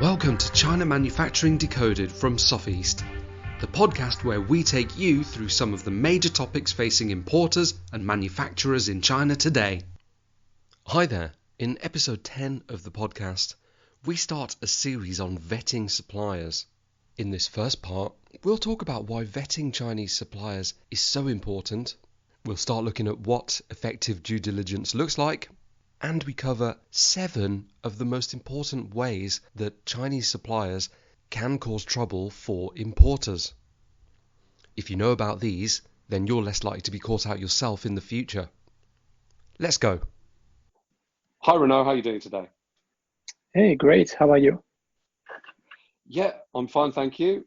Welcome to China Manufacturing Decoded from Sofeast, the podcast where we take you through some of the major topics facing importers and manufacturers in China today. Hi there. In episode 10 of the podcast, we start a series on vetting suppliers. In this first part, we'll talk about why vetting Chinese suppliers is so important. We'll start looking at what effective due diligence looks like. And we cover 7 of the most important ways that Chinese suppliers can cause trouble for importers. If you know about these, then you're less likely to be caught out yourself in the future. Let's go. Hi Renaud, how are you doing today? Hey, great. How are you? Yeah, I'm fine, thank you.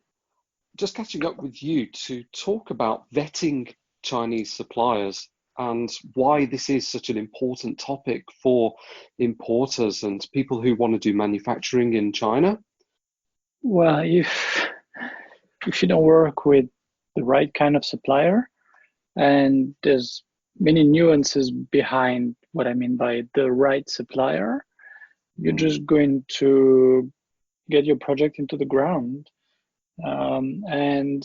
Just catching up with you to talk about vetting Chinese suppliers and why this is such an important topic for importers and people who want to do manufacturing in China. Well, if you don't work with the right kind of supplier, and there's many nuances behind what I mean by the right supplier, you're just going to get your project into the ground. And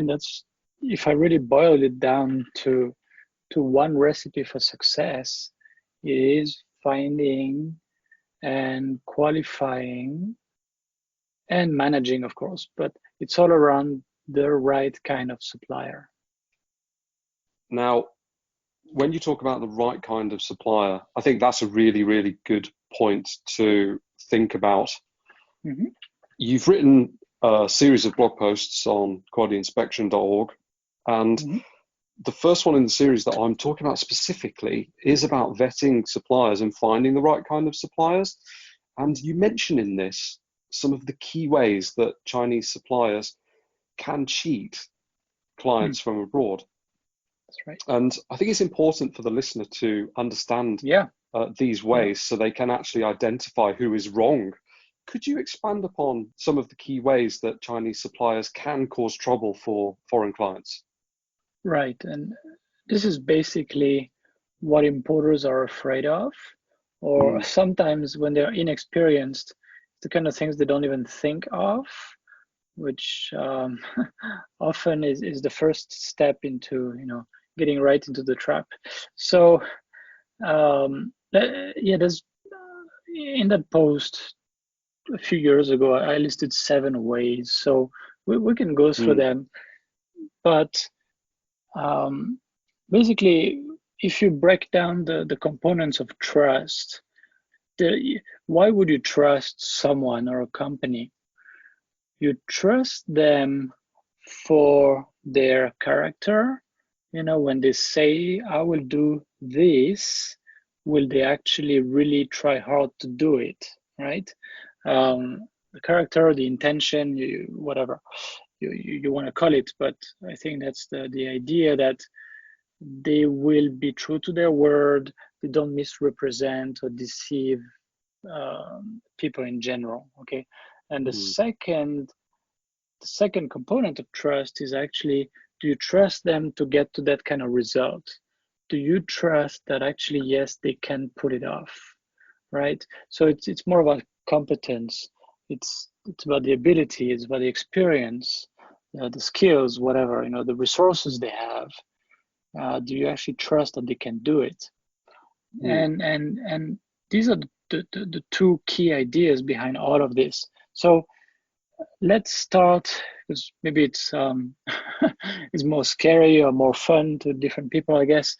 that's, if I really boil it down to one recipe for success, it is finding and qualifying and managing, of course, but it's all around the right kind of supplier. Now, when you talk about the right kind of supplier, I think that's a really, really good point to think about. Mm-hmm. You've written a series of blog posts on qualityinspection.org, and Mm-hmm. the first one in the series that I'm talking about specifically is about vetting suppliers and finding the right kind of suppliers. And you mention in this some of the key ways that Chinese suppliers can cheat clients from abroad. That's right. And I think it's important for the listener to understand these ways so they can actually identify who is wrong. Could you expand upon some of the key ways that Chinese suppliers can cause trouble for foreign clients? Right. And this is basically what importers are afraid of, or sometimes when they're inexperienced, the kind of things they don't even think of, which often is the first step into, getting right into the trap. So, there's in that post a few years ago, I listed 7 ways. So we can go through them, but basically, if you break down the components of trust, why would you trust someone or a company? You trust them for their character. When they say, I will do this, will they actually really try hard to do it, right? The character, the intention, whatever you want to call it, but I think that's the idea that they will be true to their word. They don't misrepresent or deceive people in general. Okay, and the second component of trust is actually, do you trust them to get to that kind of result? Do you trust that actually, yes, they can pull it off, right? So it's more about competence. It's about the ability. It's about the experience, the skills, whatever, the resources they have. Do you actually trust that they can do it? And these are the 2 key ideas behind all of this. So let's start, because maybe it's it's more scary or more fun to different people, I guess.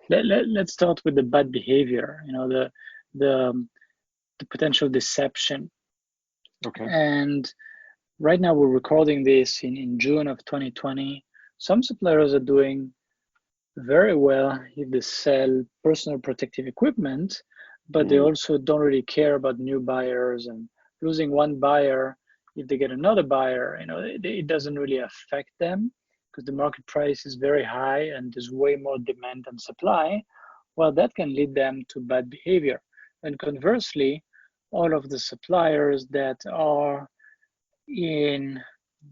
Let's start with the bad behavior, the potential deception. Okay. And right now we're recording this in June of 2020. Some suppliers are doing very well if they sell personal protective equipment, but they also don't really care about new buyers, and losing one buyer, if they get another buyer, it doesn't really affect them because the market price is very high and there's way more demand than supply. Well, that can lead them to bad behavior. And conversely, all of the suppliers that are in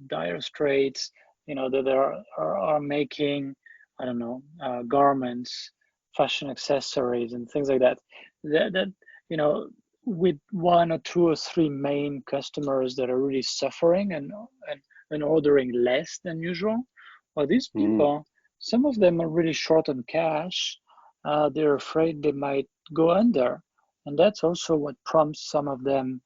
dire straits, that are making, I don't know, garments, fashion accessories, and things like that. That with one or two or three main customers that are really suffering and ordering less than usual. Well, these people, some of them are really short on cash. They're afraid they might go under. And that's also what prompts some of them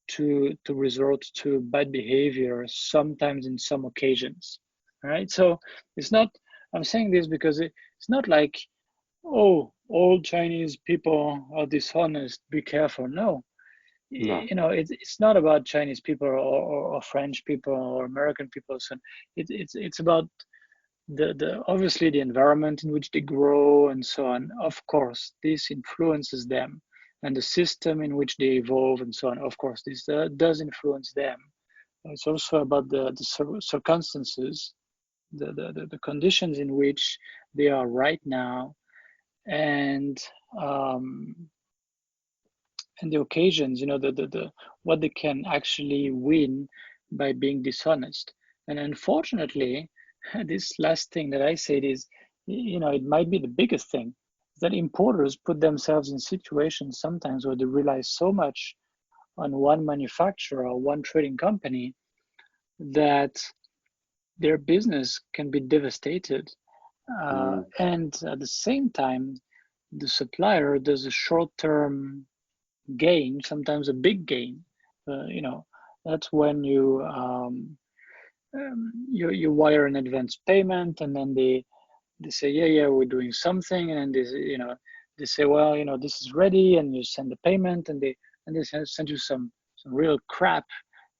to resort to bad behavior, sometimes in some occasions. Right? So it's not, I'm saying this because it's not like, oh, all Chinese people are dishonest, be careful. No, No. it's not about Chinese people or French people or American people. So it's about the obviously the environment in which they grow and so on. Of course, this influences them, and the system in which they evolve and so on. Of course, this does influence them. It's also about the circumstances, the conditions in which they are right now, and um, and the occasions, the what they can actually win by being dishonest. And unfortunately, this last thing that I said is, it might be the biggest thing, that importers put themselves in situations sometimes where they rely so much on one manufacturer or one trading company that their business can be devastated. And at the same time, the supplier does a short-term gain, sometimes a big gain. That's when you wire an advance payment, and then they say, yeah, we're doing something, and then they say, well, this is ready, and you send the payment, and they send you some real crap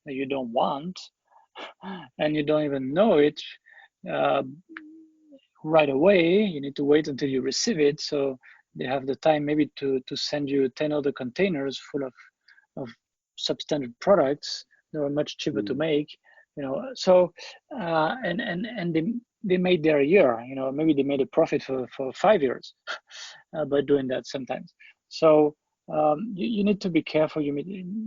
that you don't want, and you don't even know it uh, right away. You need to wait until you receive it, so they have the time maybe to send you 10 other containers full of substandard products that are much cheaper to make. So and they made their year. Maybe they made a profit for 5 years by doing that sometimes. So you need to be careful. You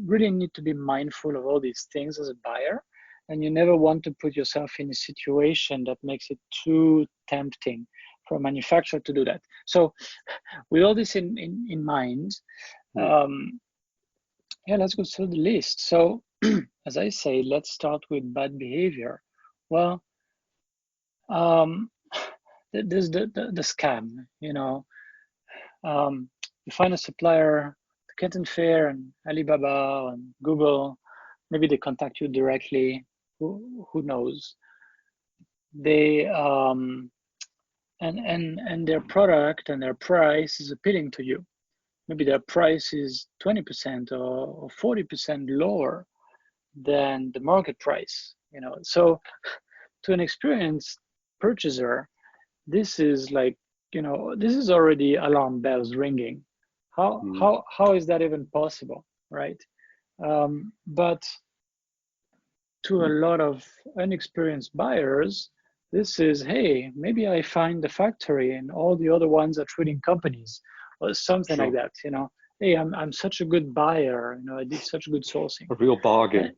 really need to be mindful of all these things as a buyer, and you never want to put yourself in a situation that makes it too tempting for a manufacturer to do that. So with all this in mind, yeah, let's go through the list. So as I say, let's start with bad behavior. Well, there's the scam. You find a supplier, the Canton Fair and Alibaba and Google. Maybe they contact you directly. Who knows? They and their product and their price is appealing to you. Maybe their price is 20% or 40% lower than the market price. So to an experienced purchaser, this is like, this is already alarm bells ringing. How is that even possible, right? But to a lot of inexperienced buyers, this is, hey, maybe I find the factory and all the other ones are trading companies or something like that. Hey, I'm such a good buyer. I did such good sourcing. A real bargain.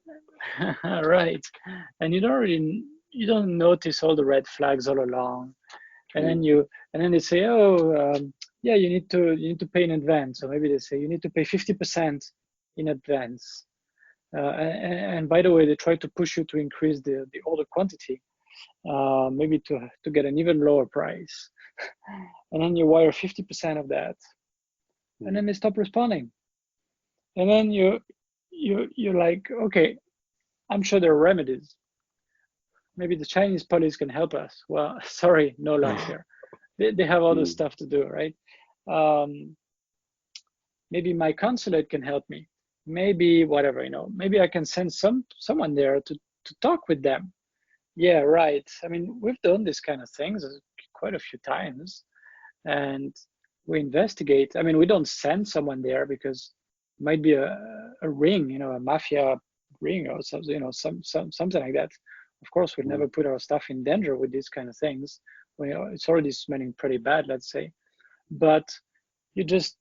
Right, and you don't notice all the red flags all along, and then they say, oh, yeah, you need to pay in advance. So maybe they say you need to pay 50% in advance. And by the way, they try to push you to increase the order quantity, maybe to get an even lower price. And then you wire 50% of that, and then they stop responding. And then you're like, okay, I'm sure there are remedies. Maybe the Chinese police can help us. Well, sorry, no luck here. They have other stuff to do, right? Maybe my consulate can help me. Maybe whatever, maybe I can send someone there to talk with them. Yeah, right. I mean, we've done this kind of things quite a few times, and we investigate. I mean, we don't send someone there because it might be a ring, a mafia ring or something, something like that. Of course, we'd never put our stuff in danger with these kind of things. It's already smelling pretty bad, let's say. But you just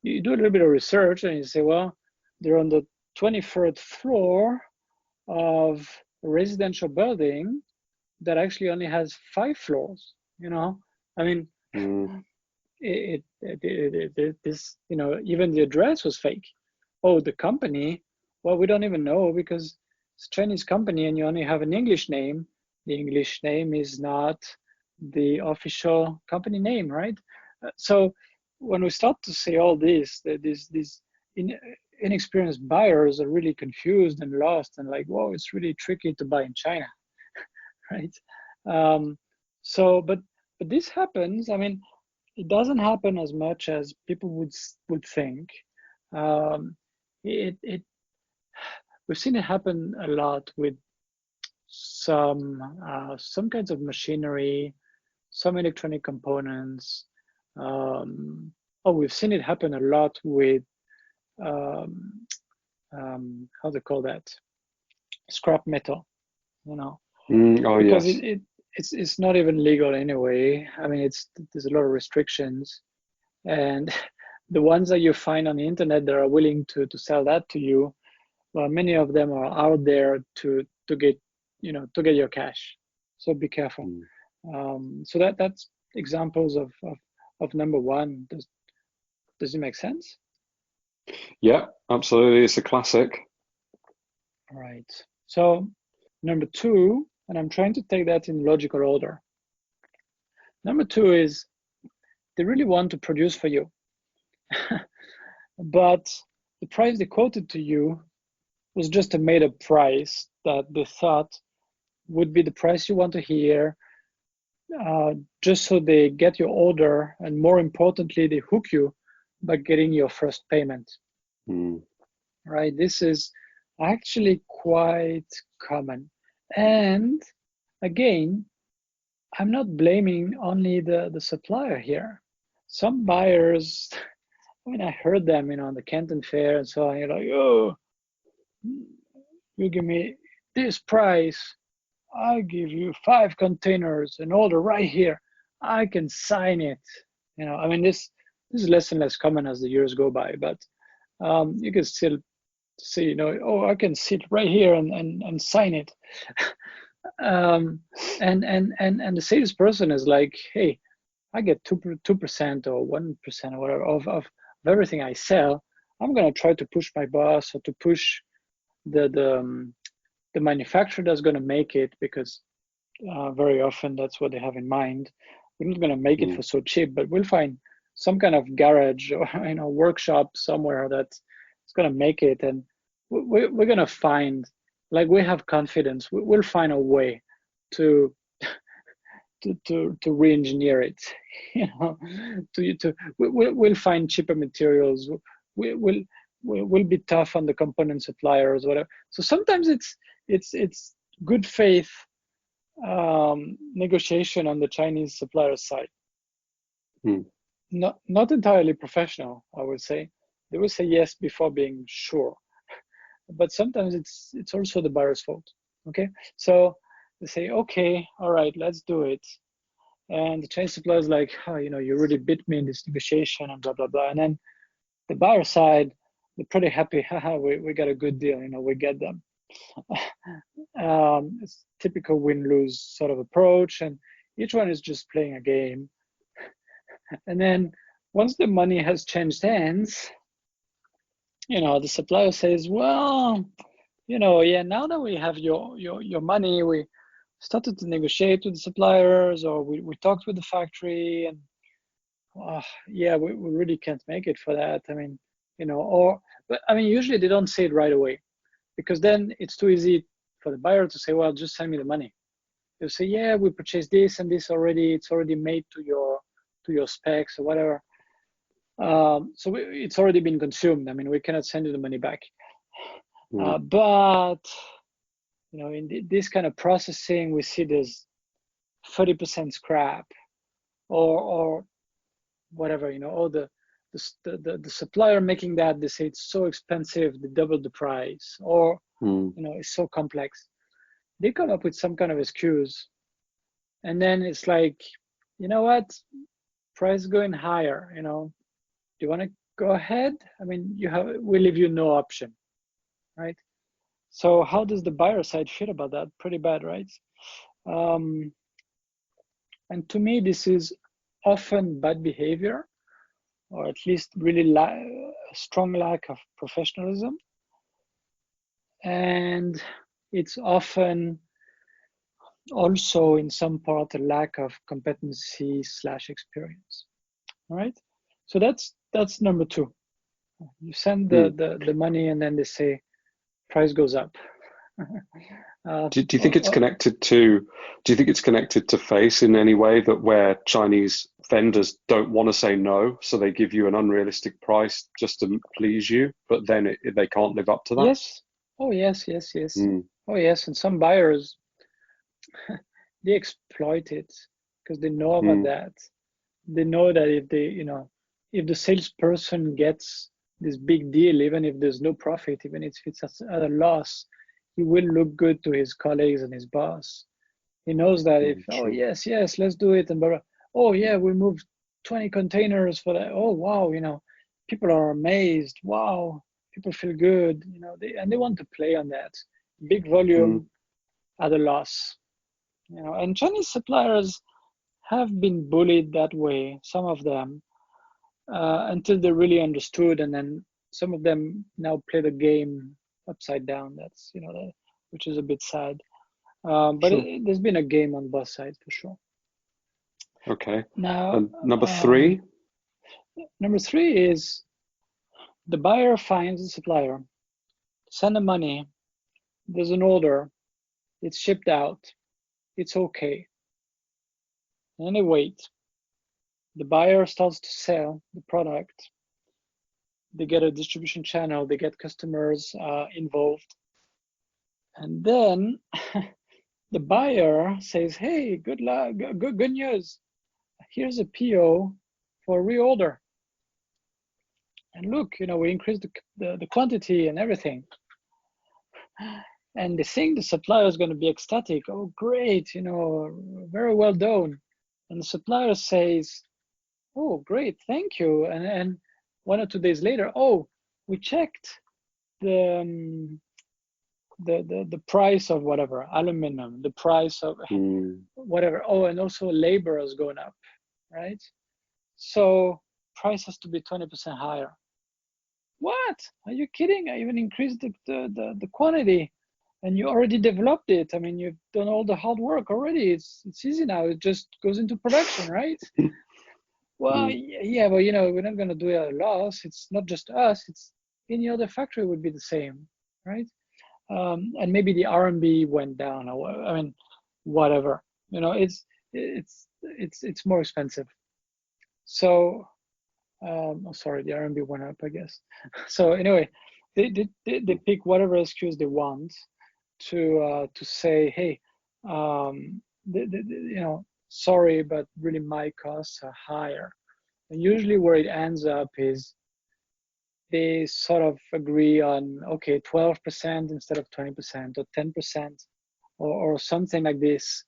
you do a little bit of research and you say, well, they're on the 23rd floor of a residential building that actually only has 5 floors. I mean, this, even the address was fake. Oh, the company, well, we don't even know because it's a Chinese company and you only have an English name. The English name is not the official company name, right? So when we start to say all this, these inexperienced buyers are really confused and lost and like, whoa, it's really tricky to buy in China, right? Um, but this happens. I mean, it doesn't happen as much as people would think. Um, it we've seen it happen a lot with some kinds of machinery, some electronic components. Oh, we've seen it happen a lot with um, how they call that, scrap metal. You know, Oh, because yes. it's not even legal anyway. I mean, there's a lot of restrictions, and the ones that you find on the internet that are willing to sell that to you, well, many of them are out there to get to get your cash. So be careful. Mm. So that's examples of number one. Does it make sense? Yeah, absolutely. It's a classic. All right. So number two, and I'm trying to take that in logical order. Number two is they really want to produce for you, but the price they quoted to you was just a made up price that they thought would be the price you want to hear, just so they get your order, and more importantly, they hook you by getting your first payment. Mm. Right? This is actually quite common. And again, I'm not blaming only the supplier here. Some buyers, I mean, I heard them, on the Canton Fair and so on. You're like, oh, you give me this price, I give you 5 containers, an order right here. I can sign it. I mean, this is less and less common as the years go by, but you can still see, oh, I can sit right here and sign it. And the salesperson is like, hey, I get 2% or 1% or whatever of everything I sell. I'm gonna try to push my boss or to push the manufacturer that's gonna make it, because very often that's what they have in mind. We're not gonna make it Mm. for so cheap, but we'll find some kind of garage or workshop somewhere that's gonna make it, and we're gonna find, like, we have confidence. We'll find a way to to re-engineer it. We'll find cheaper materials. We'll be tough on the component suppliers, whatever. So sometimes it's good faith negotiation on the Chinese supplier side. Mm. Not entirely professional, I would say. They will say yes before being sure, but sometimes it's also the buyer's fault. Okay, so they say, okay, all right, let's do it. And the Chinese supplier is like, oh, you really bit me in this negotiation and blah blah blah. And then the buyer side, they're pretty happy. Haha, we got a good deal. We get them. It's typical win-lose sort of approach, and each one is just playing a game. And then once the money has changed hands, the supplier says, well, yeah, now that we have your money, we started to negotiate with the suppliers, or we talked with the factory, and yeah, we really can't make it for that. I mean, but I mean, usually they don't say it right away, because then it's too easy for the buyer to say, well, just send me the money. They'll say, yeah, we purchased this and this already. It's already made to your specs or whatever. So it's already been consumed. I mean, we cannot send you the money back. Mm. But in this kind of processing, we see there's 30% scrap, or whatever. Or the supplier making that, they say it's so expensive, they double the price, or Mm. it's so complex. They come up with some kind of excuse, and then it's like, you know what, price going higher. Do you want to go ahead? I mean, we leave you no option, right? So how does the buyer side feel about that? Pretty bad, right? And to me, this is often bad behavior, or at least really a strong lack of professionalism. And it's often also in some part a lack of competency / experience. All right. So that's number two. You send the money and then they say price goes up. Do you think it's connected to? Do you think it's connected to face in any way, that where Chinese vendors don't want to say no, so they give you an unrealistic price just to please you, but then they can't live up to that? Yes. Oh yes. Oh yes. And some buyers, they exploit it because they know about that. They know that if if the salesperson gets this big deal, even if there's no profit, even if it's at a loss, he will look good to his colleagues and his boss. He knows that if, oh yes, let's do it, and oh yeah, we moved 20 containers for that. Oh wow, people are amazed. Wow, people feel good, they want to play on that big volume at a loss. And Chinese suppliers have been bullied that way, some of them, until they really understood, and then some of them now play the game upside down. That's which is a bit sad, but there's been a game on both sides for sure. Okay. Now, and number three is the buyer finds the supplier, send the money, there's an order, it's shipped out, it's okay, and they wait. The buyer starts to sell the product. They get a distribution channel, they get customers involved. And then the buyer says, hey, good luck, good news. Here's a PO for reorder. And look, we increased the quantity and everything. And they think the supplier is going to be ecstatic. Oh, great, very well done. And the supplier says, oh, great, thank you. And 1 or 2 days later, oh, we checked the price of whatever, aluminum, the price of whatever. Oh, and also labor has gone up, right? So price has to be 20% higher. What? Are you kidding? I even increased the quantity, and you already developed it. I mean, you've done all the hard work already. It's easy now. It just goes into production, right? Well, yeah, but we're not going to do it at a loss. It's not just us. It's any other factory would be the same, right? And maybe the RMB went down, or I mean, whatever. It's more expensive. So, sorry, the RMB went up, I guess. So anyway, they pick whatever excuse they want to say, hey, sorry, but really my costs are higher. And usually where it ends up is they sort of agree on, okay, 12% instead of 20% or 10% or something like this.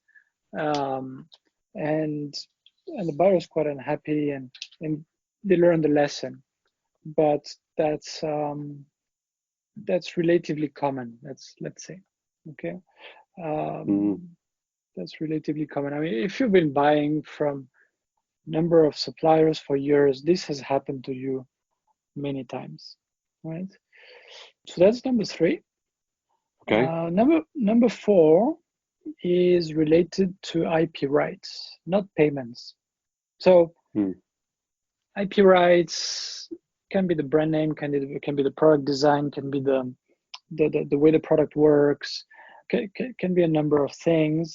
And the buyer is quite unhappy and they learn the lesson. But that's relatively common, let's say, okay? That's relatively common. I mean, if you've been buying from number of suppliers for years, this has happened to you many times, right? So that's number three. Okay. Number four is related to IP rights, not payments. So IP rights can be the brand name, can be the product design, can be the way the product works, can be a number of things.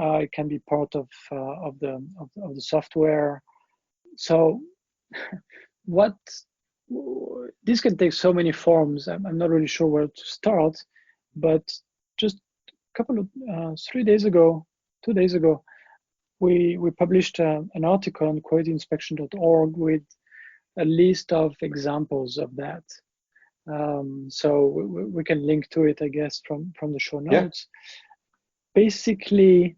It can be part of the software. So this can take so many forms. I'm not really sure where to start, but just a couple of 2 days ago, we published an article on qualityinspection.org with a list of examples of that. So we can link to it, I guess, from the show notes. Yeah. Basically,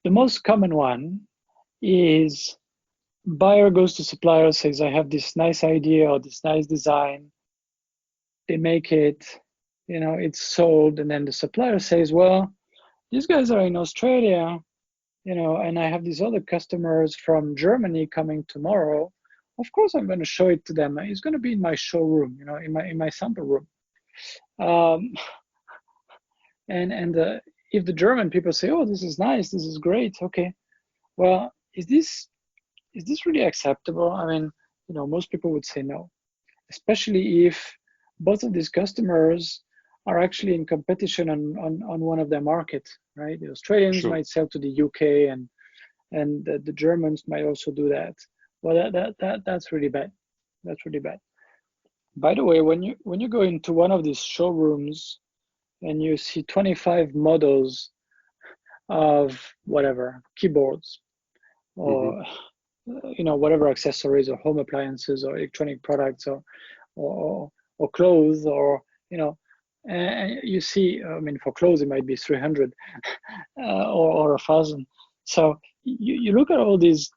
the most common one is buyer goes to supplier, says, I have this nice idea or this nice design. They make it, it's sold. And then the supplier says, well, these guys are in Australia. and I have these other customers from Germany coming tomorrow. Of course, I'm going to show it to them. It's going to be in my showroom, in my sample room. Um, and if the German people say, "Oh, this is nice, this is great," okay, well, is this really acceptable? I mean, most people would say no, especially if both of these customers are actually in competition on one of their markets, right? The Australians Sure. might sell to the UK, and the Germans might also do that. Well, that's really bad. That's really bad. By the way, when you go into one of these showrooms and you see 25 models of whatever keyboards or whatever accessories or home appliances or electronic products or clothes and you see, I mean, for clothes it might be 300 or 1,000. So you look at all these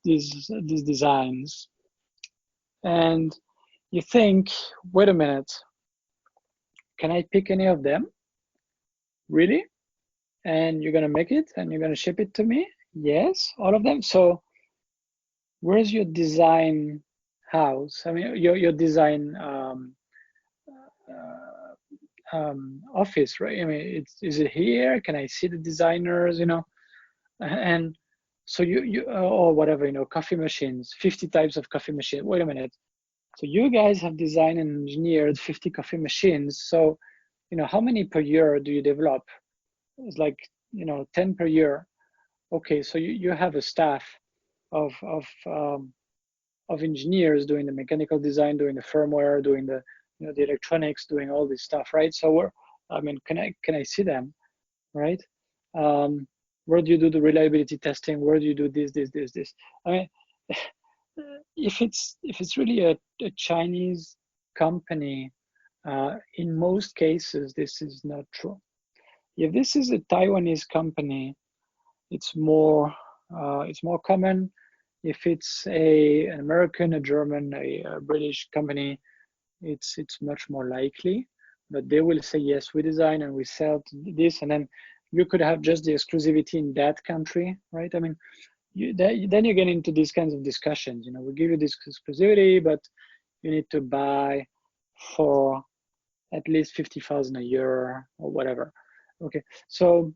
designs and you think, wait a minute, can I pick any of them? Really? And you're gonna make it and you're gonna ship it to me? Yes, all of them. So where's your design house? I mean, your design office, right? I mean, is it here? Can I see the designers? And so you or whatever, coffee machines, 50 types of coffee machine. Wait a minute. So you guys have designed and engineered 50 coffee machines. So, how many per year do you develop? It's like, 10 per year. Okay, so you have a staff of engineers doing the mechanical design, doing the firmware, doing the the electronics, doing all this stuff, right? So can I see them, right? Where do you do the reliability testing? Where do you do this? I mean, if it's really a Chinese company, in most cases this is not true. If this is a Taiwanese company, it's more common. If it's an American, a German, a British company, it's much more likely. But they will say, yes, we design and we sell this, and then you could have just the exclusivity in that country, right? I mean, then you get into these kinds of discussions. We give you this exclusivity, but you need to buy for at least 50,000 a year or whatever. Okay, so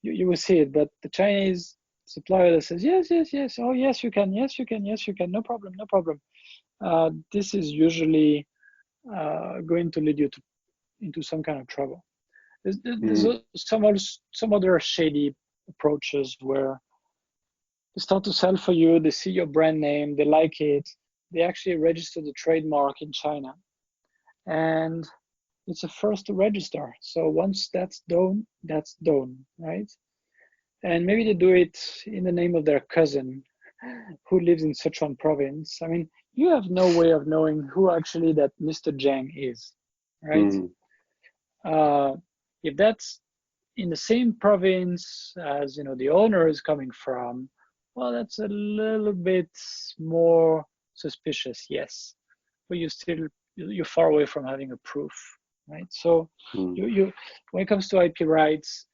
you will see it, but the Chinese supplier that says yes, yes, yes, oh yes, you can, yes, you can, yes, you can, no problem, no problem. This is usually going to lead you into some kind of trouble. There's some other shady approaches where they start to sell for you, they see your brand name, they like it, they actually register the trademark in China, and it's a first to register. So once that's done, right? And maybe they do it in the name of their cousin who lives in Sichuan province. I mean, you have no way of knowing who actually that Mr. Zhang is, right? If that's in the same province as the owner is coming from, well, that's a little bit more suspicious, yes. But you're far away from having a proof, right? So you when it comes to IP rights,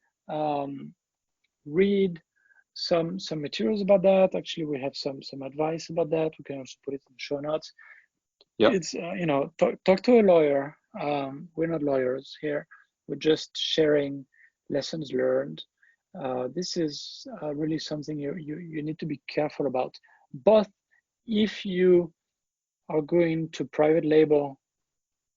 read some materials about that. Actually, we have some advice about that. We can also put it in the show notes. Yep. It's talk to a lawyer. We're not lawyers here. We're just sharing lessons learned. This is really something you need to be careful about. But if you are going to private label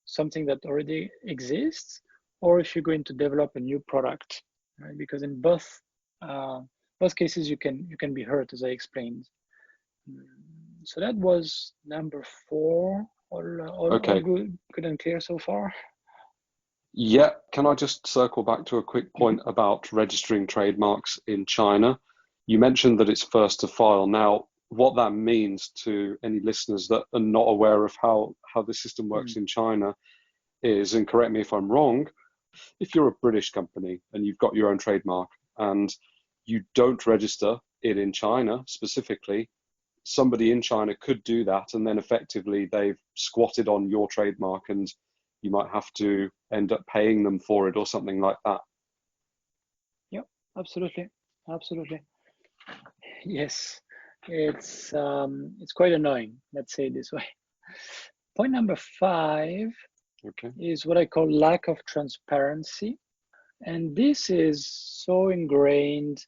something that already exists, or if you're going to develop a new product, right? Because in both cases you can be hurt, as I explained. So that was number 4. All good and clear so far? Yeah, can I just circle back to a quick point about registering trademarks in China? You mentioned that it's first to file. Now, what that means to any listeners that are not aware of how the system works in China is, and correct me if I'm wrong, if you're a British company and you've got your own trademark and you don't register it in China specifically, somebody in China could do that, and then effectively they've squatted on your trademark and you might have to end up paying them for it or something like that. Yep, absolutely. absolutely. Yes, it's quite annoying. Let's say it this way. Point number 5 is what I call lack of transparency. And this is so ingrained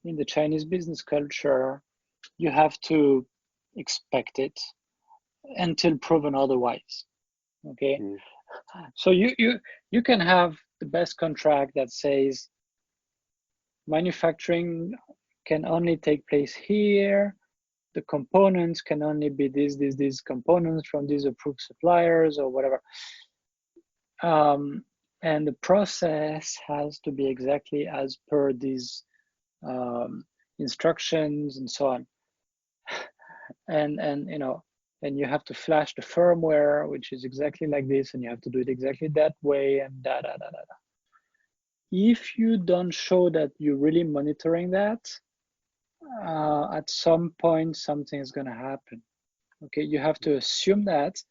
in the Chinese business culture, you have to expect it until proven otherwise. Okay. So you can have the best contract that says manufacturing can only take place here. The components can only be these components from these approved suppliers or whatever. And the process has to be exactly as per these instructions and so on. And you know, and you have to flash the firmware, which is exactly like this, and you have to do it exactly that way, and da da da da da. If you don't show that you're really monitoring that, at some point something is going to happen. Okay, you have to assume that,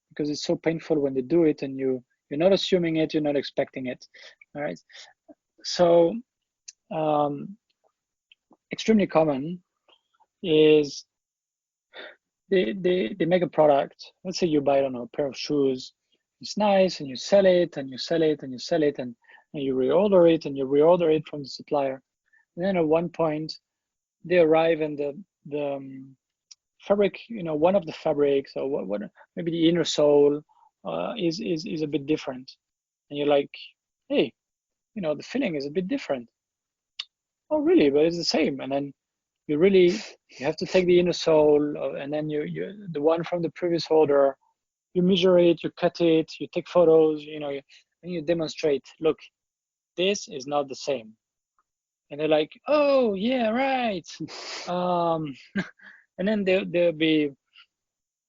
because it's so painful when they do it and you're not assuming it, you're not expecting it. All right, so extremely common is they make a product. Let's say you buy, I don't know, a pair of shoes. It's nice, and you sell it, and you sell it, and you sell it, and you reorder it, and you reorder it from the supplier. And then at one point, they arrive, and the fabric, you know, one of the fabrics, or what maybe the inner sole is a bit different, and you're like, hey, you know, the filling is a bit different. Oh, really? But it's the same. And then you have to take the inner sole, and then you the one from the previous order, you measure it, you cut it, you take photos, you know, and you demonstrate, look, this is not the same. And they're like, oh yeah, right. And then they'll be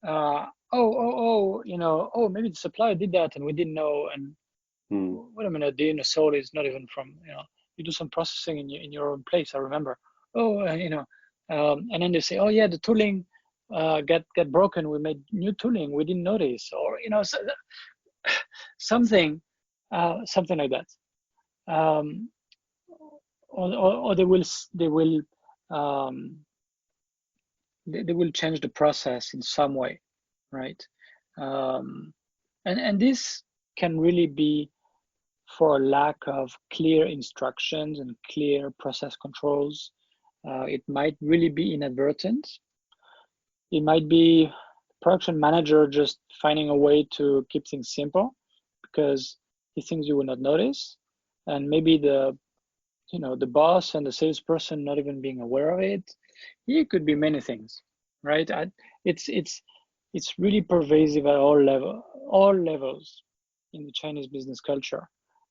you know, oh, maybe the supplier did that and we didn't know. And wait a minute, the inner sole is not even from, you know, you do some processing in your own place, I remember. Oh, you know, and then they say, oh yeah, the tooling got broken, we made new tooling, we didn't notice, or, you know, so, something like that. Or they will change the process in some way, right? And this can really be for a lack of clear instructions and clear process controls. It might really be inadvertent. It might be production manager just finding a way to keep things simple because he thinks you will not notice, and maybe the boss and the salesperson not even being aware of it. It could be many things, right? It's really pervasive at all levels in the Chinese business culture,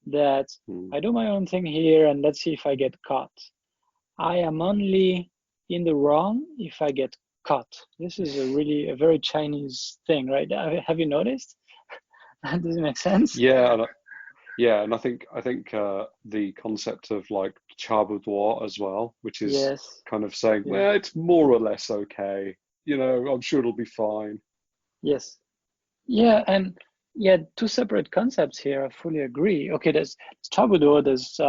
that I do my own thing here and let's see if I get caught. I am only in the wrong if I get caught. This is a very Chinese thing, right? Have you noticed? Does it make sense? Yeah, and I think the concept of like chabuduo as well, which is kind of saying, well, it's more or less okay. You know, I'm sure it'll be fine. Yes. Yeah, and yeah, two separate concepts here. I fully agree. Okay, there's chabuduo. There's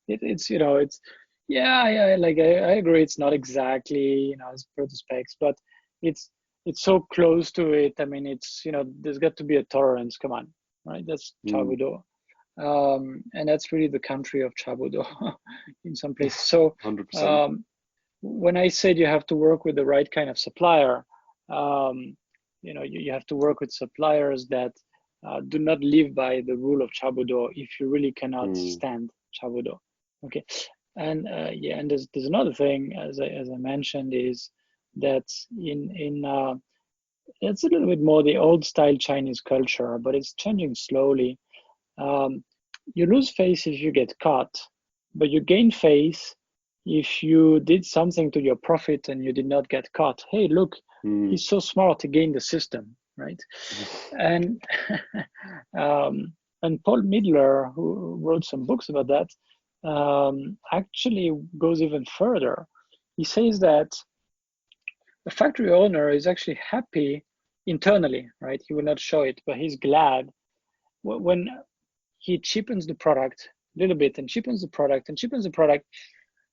it's you know, it's like I agree. It's not exactly, you know, as per the specs, but it's so close to it. I mean, it's, you know, there's got to be a tolerance. Come on, right? That's chabuduo. And that's really the country of chabuduo in some places. So 100%. when I said you have to work with the right kind of supplier, you know, you have to work with suppliers that do not live by the rule of chabuduo if you really cannot stand chabuduo. Okay, and and there's another thing, as I mentioned, is that in it's a little bit more the old style Chinese culture, but it's changing slowly. You lose face if you get caught, but you gain face if you did something to your profit and you did not get caught. Hey, look, he's so smart to game the system, right? And and Paul Midler, who wrote some books about that, actually goes even further. He says that the factory owner is actually happy internally, right? He will not show it, but he's glad when he cheapens the product a little bit and cheapens the product and cheapens the product,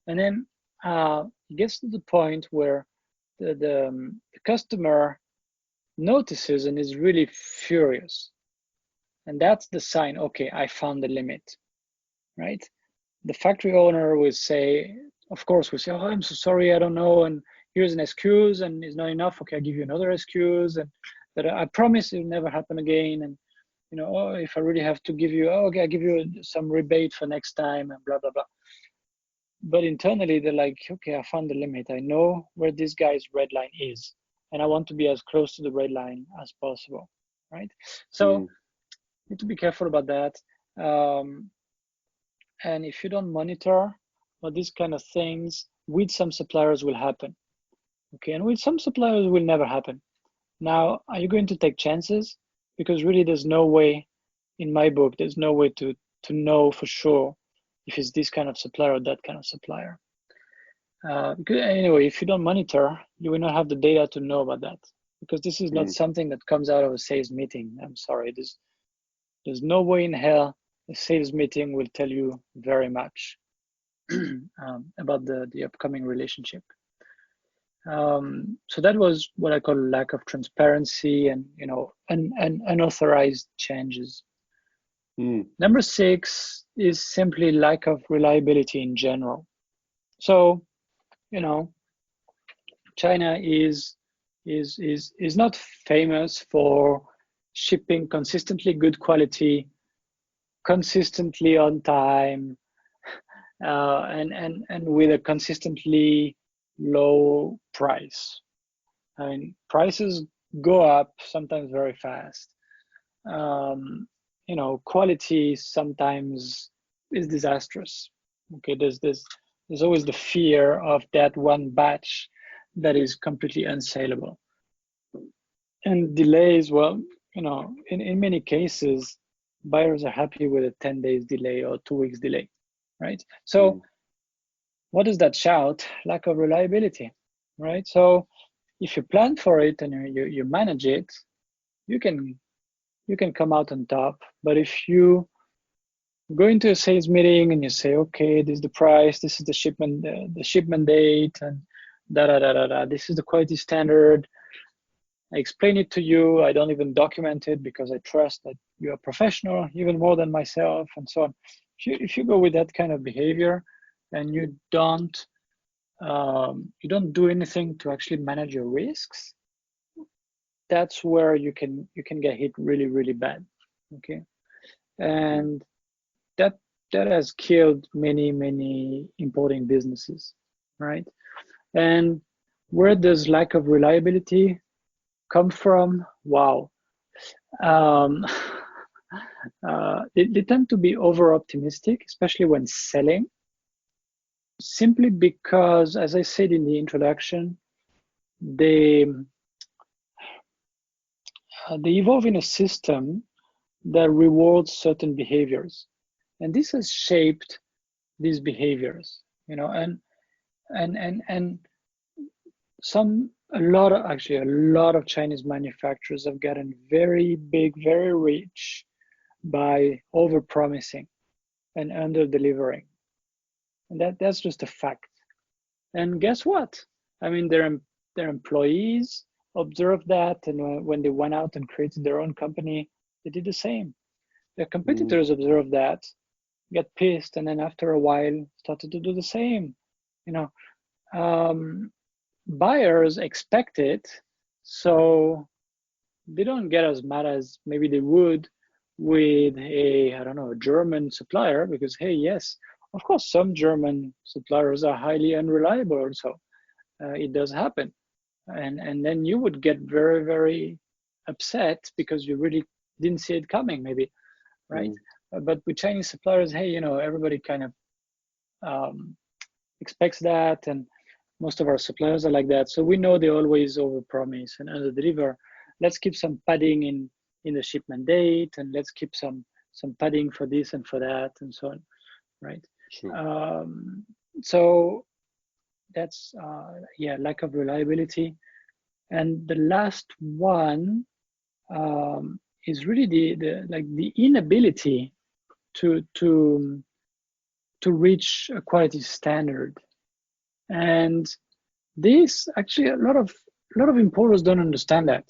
and then it gets to the point where the customer notices and is really furious. And that's the sign, okay, I found the limit, right? The factory owner will say, of course, will say, oh, I'm so sorry, I don't know, and here's an excuse, and it's not enough. Okay, I'll give you another excuse, and but I promise it will never happen again. And oh, if I really have to give you, oh, okay, I'll give you some rebate for next time, and blah blah blah. But internally, they're like, okay, I found the limit. I know where this guy's red line is, and I want to be as close to the red line as possible, right? So need to be careful about that. And if you don't monitor, well, these kind of things with some suppliers will happen. Okay, and with some suppliers will never happen. Now, are you going to take chances? Because really, there's no way, in my book, there's no way to know for sure if it's this kind of supplier or that kind of supplier. Because anyway, if you don't monitor, you will not have the data to know about that. Because this is not something that comes out of a sales meeting. I'm sorry, there's no way in hell a sales meeting will tell you very much about the upcoming relationship. So that was what I call lack of transparency and unauthorized changes. Number 6 is simply lack of reliability in general. So, China is not famous for shipping consistently good quality, consistently on time, and with a consistently low price. I mean, prices go up sometimes very fast. Quality sometimes is disastrous. Okay, there's always the fear of that one batch that is completely unsaleable. And delays, well, in many cases, buyers are happy with a 10 days delay or 2 weeks delay, right? So what does that shout? Lack of reliability, right? So if you plan for it and you manage it, you can come out on top. But if you go into a sales meeting and you say, okay, this is the price, this is the shipment date, and this is the quality standard. I explain it to you. I don't even document it because I trust that you are professional, even more than myself, and so on. If you go with that kind of behavior and you don't do anything to actually manage your risks, that's where you can get hit really, really bad. Okay, and that has killed many importing businesses, right? And where does lack of reliability come from? Wow. They tend to be over optimistic, especially when selling, simply because, as I said in the introduction, they evolve in a system that rewards certain behaviors, and this has shaped these behaviors, and a lot of Chinese manufacturers have gotten very big, very rich by over-promising and under-delivering. And that's just a fact. And guess what? I mean, their employees observed that, and when they went out and created their own company, they did the same. Their competitors observed that, got pissed, and then after a while started to do the same. Buyers expect it, so they don't get as mad as maybe they would with a German supplier, because hey, yes, of course, some German suppliers are highly unreliable, so it does happen, and then you would get very, very upset because you really didn't see it coming, maybe, right? But with Chinese suppliers, hey, everybody kind of expects that, and most of our suppliers are like that. So we know they always overpromise and underdeliver. Let's keep some padding in the shipment date, and let's keep some padding for this and for that, and so on, right? Sure. So that's lack of reliability. And the last one is really the inability to reach a quality standard. And this actually a lot of importers don't understand that.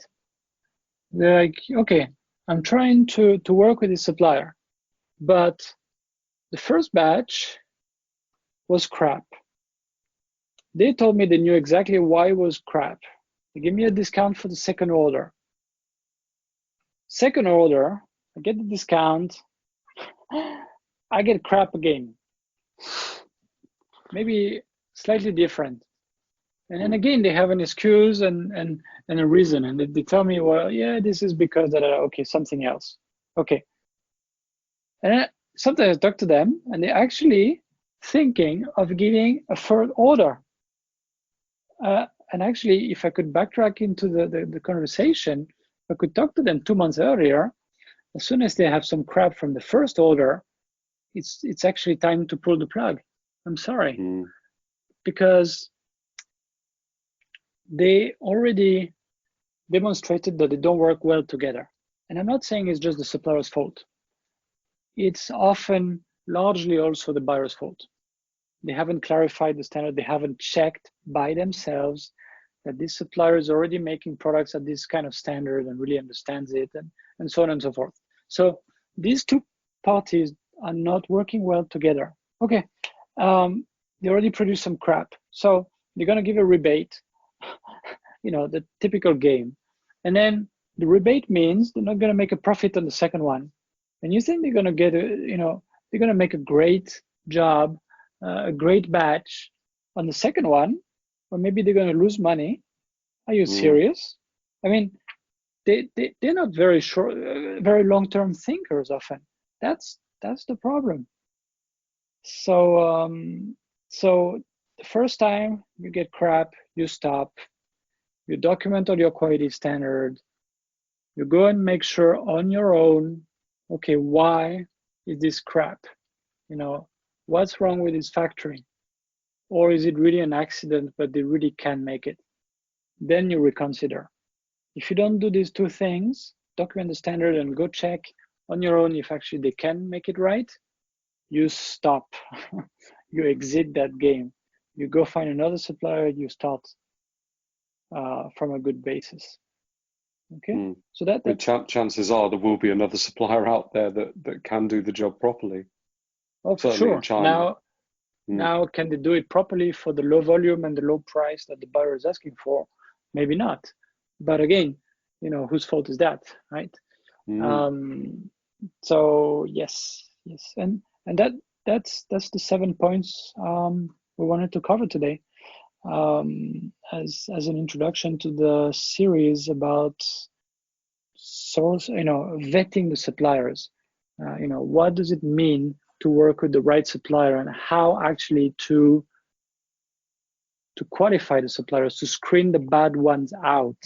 They're like, okay, I'm trying to work with this supplier, but the first batch was crap. They told me they knew exactly why it was crap. They gave me a discount for the second order. Second order, I get the discount, I get crap again. Maybe slightly different. And then again, they have an excuse and a reason. And they tell me, well, yeah, this is because that, okay, something else. Okay. And sometimes I talk to them and they're actually thinking of giving a third order. And actually, if I could backtrack into the conversation, I could talk to them 2 months earlier. As soon as they have some crap from the first order, it's actually time to pull the plug. I'm sorry, because they already demonstrated that they don't work well together. And I'm not saying it's just the supplier's fault. It's often largely also the buyer's fault. They haven't clarified the standard. They haven't checked by themselves that this supplier is already making products at this kind of standard and really understands it, and so on and so forth. So these two parties are not working well together. Okay, they already produced some crap, so they're going to give a rebate, the typical game. And then the rebate means they're not going to make a profit on the second one. And you think they're going to get they're going to make a great job, a great batch on the second one, or maybe they're going to lose money. Are you serious? I mean, they're not very short, very long-term thinkers often. That's the problem. So so the first time you get crap, you stop. You document all your quality standard. You go and make sure on your own, okay, why is this crap? What's wrong with this factory? Or is it really an accident, but they really can make it? Then you reconsider. If you don't do these two things, document the standard and go check on your own if actually they can make it right, you stop. You exit that game. You go find another supplier, you start from a good basis. Okay, so that chances are there will be another supplier out there that can do the job properly. Oh, for sure. Now, can they do it properly for the low volume and the low price that the buyer is asking for? Maybe not. But again, whose fault is that, right? So yes, and that's the 7 points we wanted to cover today, as an introduction to the series about vetting the suppliers. What does it mean to work with the right supplier, and how actually to qualify the suppliers, to screen the bad ones out,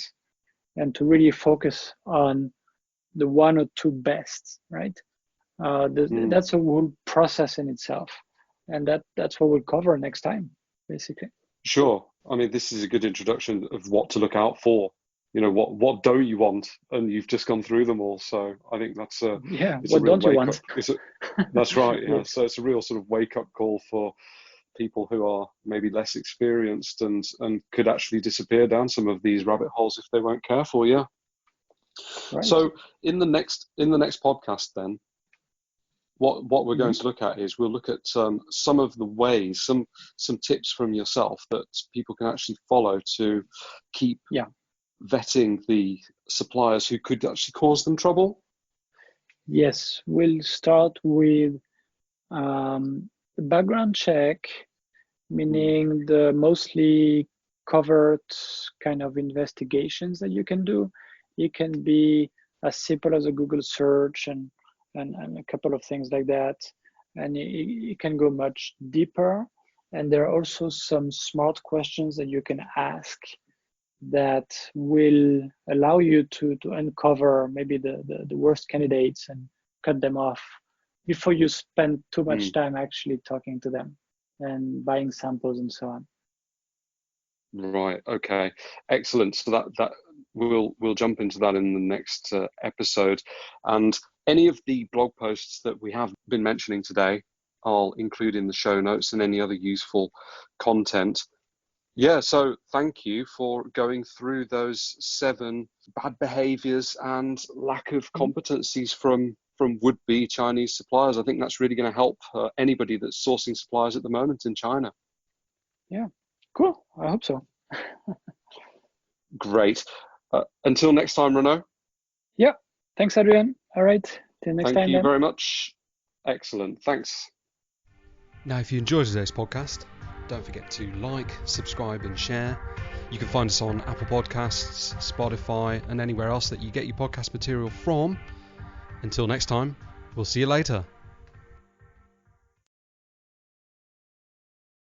and to really focus on the one or two best, right? That's a whole process in itself, and that's what we'll cover next time, basically. Sure. I mean, this is a good introduction of what to look out for. What don't you want, and you've just gone through them all. So I think that's what don't you want? That's right. Yeah. Yes. So it's a real sort of wake up call for people who are maybe less experienced and could actually disappear down some of these rabbit holes if they weren't careful. Yeah. Right. So in the next podcast, then, what we're going to look at is we'll look at some of the ways, some tips from yourself that people can actually follow to keep vetting the suppliers who could actually cause them trouble. Yes, we'll start with the background check, meaning the mostly covert kind of investigations that you can do. It can be as simple as a Google search and a couple of things like that. And it can go much deeper. And there are also some smart questions that you can ask that will allow you to uncover maybe the worst candidates and cut them off before you spend too much time actually talking to them and buying samples and so on. Right. Okay. Excellent. So that we'll jump into that in the next episode. And any of the blog posts that we have been mentioning today, I'll include in the show notes, and any other useful content Yeah, so thank you for going through those 7 bad behaviours and lack of competencies from would-be Chinese suppliers. I think that's really going to help anybody that's sourcing suppliers at the moment in China. Yeah, cool. I hope so. Great. Until next time, Renaud. Yeah, thanks, Adrian. All right, till next time Thank you then. very much. Excellent. Thanks. Now, if you enjoyed today's podcast, don't forget to like, subscribe and share. You can find us on Apple Podcasts, Spotify and anywhere else that you get your podcast material from. Until next time, we'll see you later.